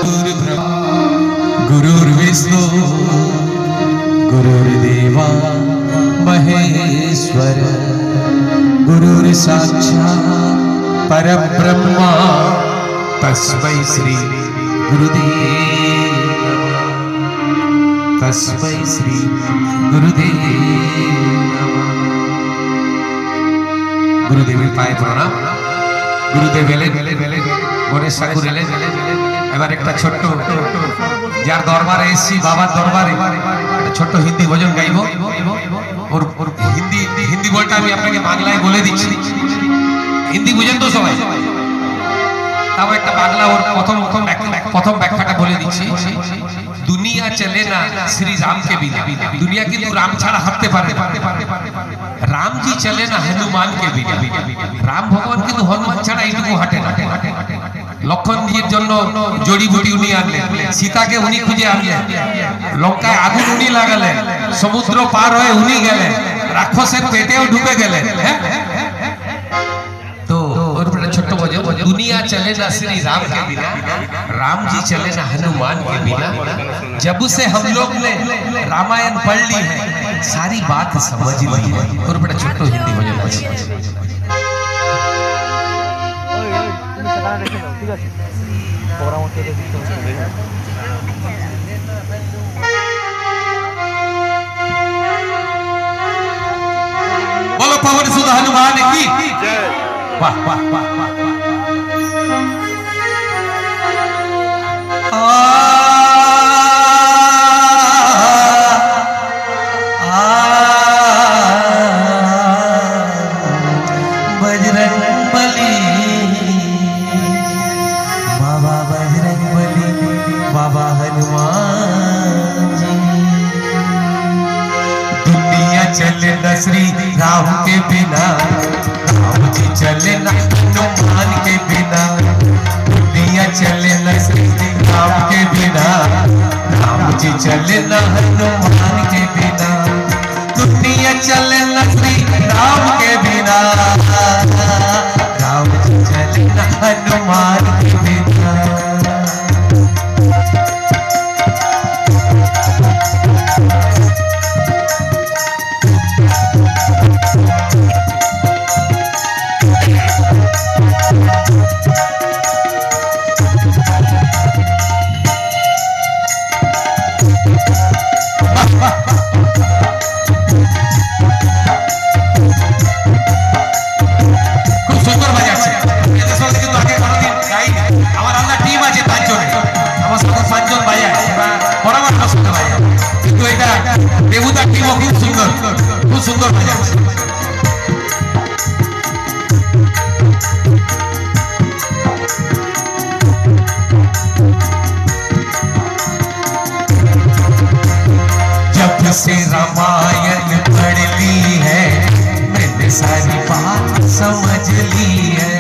गुरुर्ब्रह्मा गुरुर्विष्णु गुरुर्देवा महेश्वर गुरुर्साक्षात् परब्रह्मा तस्मै श्री गुरुदेव तस्मै श्री गुरुदेव गुरुदेवेर पाয়ে প্রণাম। गुरुदेव एलेन गणेश ठाकुर एलेन এবার একটা ছোট্ট যার দরবারে এসেছি বাবার দরবারে একটা ছোট্ট হিন্দি ভজন গাইবো। ওর হিন্দি বলটা আমি আপনাকে বাংলায় বলে দিচ্ছি, হিন্দি বুঝেন তো সবাই? তাও একটা বাংলা ওর প্রথম ব্যাখ্যাটা বলে দিচ্ছি। দুনিয়া চলে না শ্রী রাম के बिना, दुनिया কিন্তু রাম ছাড়া হাঁটতে পারে না। রাম জি চলে না হনুমান के बिना, রাম ভগবান কিন্তু হনুমান ছাড়া এইটুকু হাঁটে না। লক্ষণজির জন্য জড়িবুটি উনি আনলেন, সীতাকে উনি খুঁজে আনলেন, লঙ্কায় আগুন উনি লাগালেন, সমুদ্র পার হয়ে উনি গেলেন, রাক্ষসের পেটেও ঢুকে গেলেন। তো ওর একটা ছোট্ট ভজন, दुनिया चले ना श्री राम के बिना, राम जी चले ना हनुमान के बिना। जब से हम लोग ने रामायण पढ़ ली है सारी बात समझ ली है। और बड़ा छोटो हिंदी भजन बजे बोलो पवन सुत हनुमान की जय। वाह वाह वाह वाह बजरंगबली बाबा, बजरंगबली बाबा हनुमान जी। दुनिया चले न श्री राम के बिना, राम जी चले न हनुमान के बिना। दुनिया चले न श्री राम के बिना, राम जी चले न हनुमान के बिना। दुनिया चले न श्री राम के बिना, राम जी चले न हनुमान के बिना। खूब सुंदर बजाচ্ছে। जब से रामायण पढ़ ली है मैंने सारी बात समझ ली है।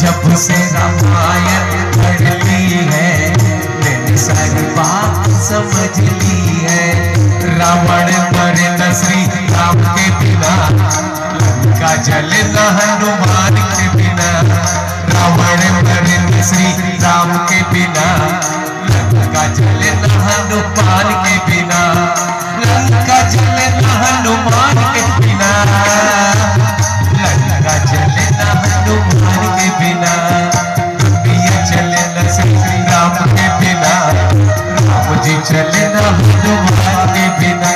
जब से रामायण पढ़ ली है मैंने सारी बात समझ ली है। रावण मरे न श्री राम के बिना, लंका जले न हनुमान के बिना। रावण मरे न श्री राम के बिना, लंका जले न हनुमान के बिना। लंका जले न हनुमान के बिना, लंका जले न हनुमान के बिना। दुनिया चले न श्री राम के बिना, राम जी चले न हनुमान के बिना।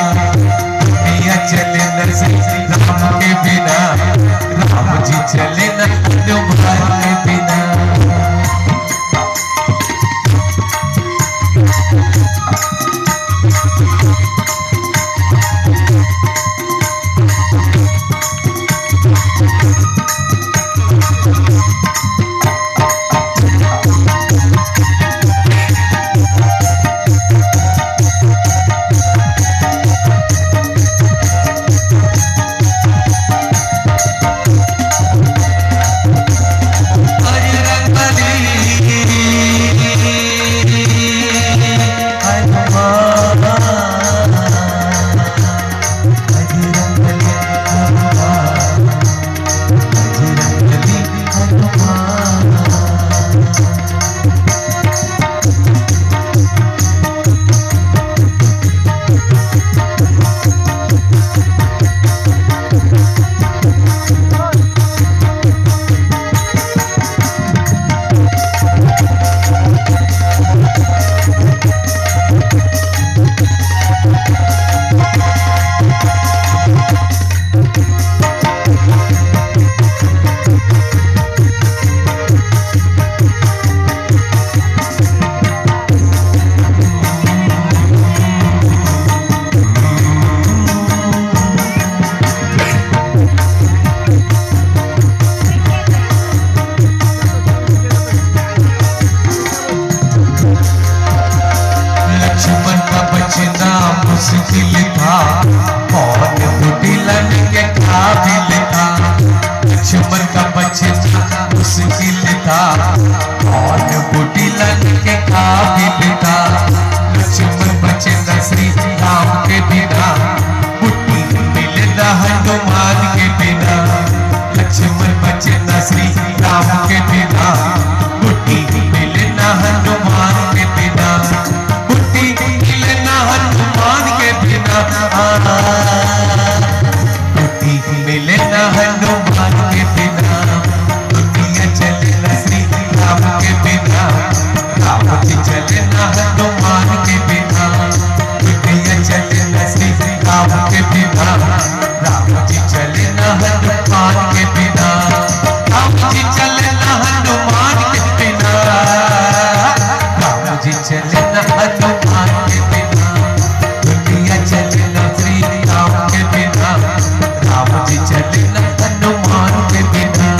दुनिया चले न श्री राम के बिना, राम जी चले न हनुमान के बिना। हनुमान के बिना, बुद्धि हिले ना हनुमान के बिना, बुद्धि मिले ना हनुमान के बिना, दुनिया चले ना श्री राम के बिना, राम जी चले ना हनुमान के बिना, दुनिया चले ना श्री राम के बिना, राम जी चले ना हनुमान के बिना, राम जी चले ना हनुमान के बिना, राम जी चले ना हनुमान के बिना, दुनिया चले ना श्री राम के बिना, राम जी चले ना हनुमान के बिना।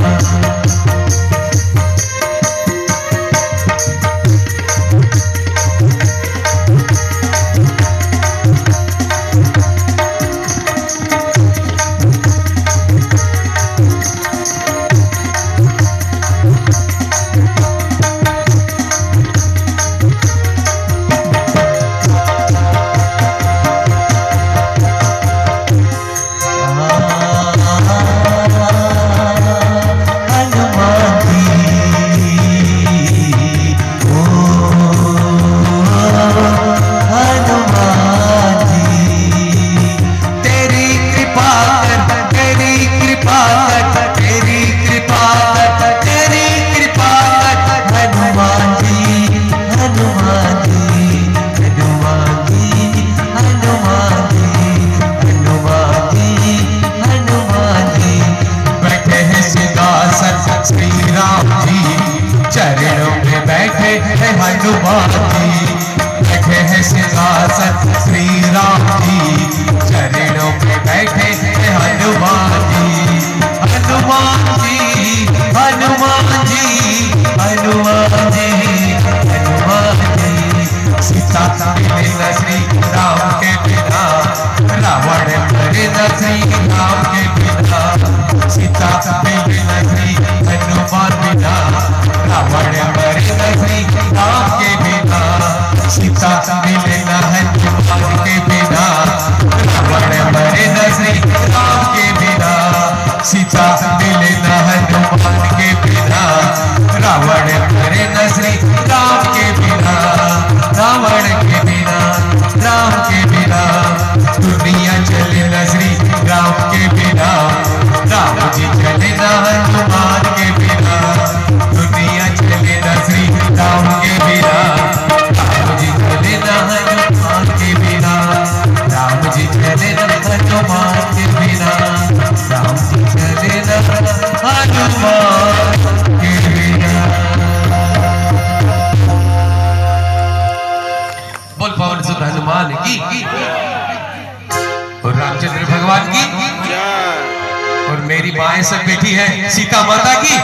श्री राम जी चरणों में बैठे हैं हनुमान जी, बैठे हैं सिंहासन श्री राम जी चरणों में बैठे हैं हनुमान जी, हनुमान जी हनुमान जी हनुमान जी हनुमान जी। सीता मिले न श्री राम के बिना, रावण मरे न श्री राम के बिना, सीता मिले न श्री हनुमान बिना, रावण मरे न श्री राम के बिना, सीता मिले न हनुमान के बिना, रावण मरे न श्री राम के बिना, सीता मिले न हनुमान के बिना, रावण मरे न श्री राम के बिना, रावण के बिना राम के बिना, दुनिया चले न श्री राम के बिना, राम जी चले न हनुमान के बिना, दुनिया चले न श्री राम के बिना, राम जी चले न हनुमान के बिना, राम जी चले न हनुमान के बिना, राम जी चले न हनुमान के बिना। बोल पवन सुत हनुमान की और रामचंद्र भगवान की और मेरी माएं सब बैठी है सीता माता की।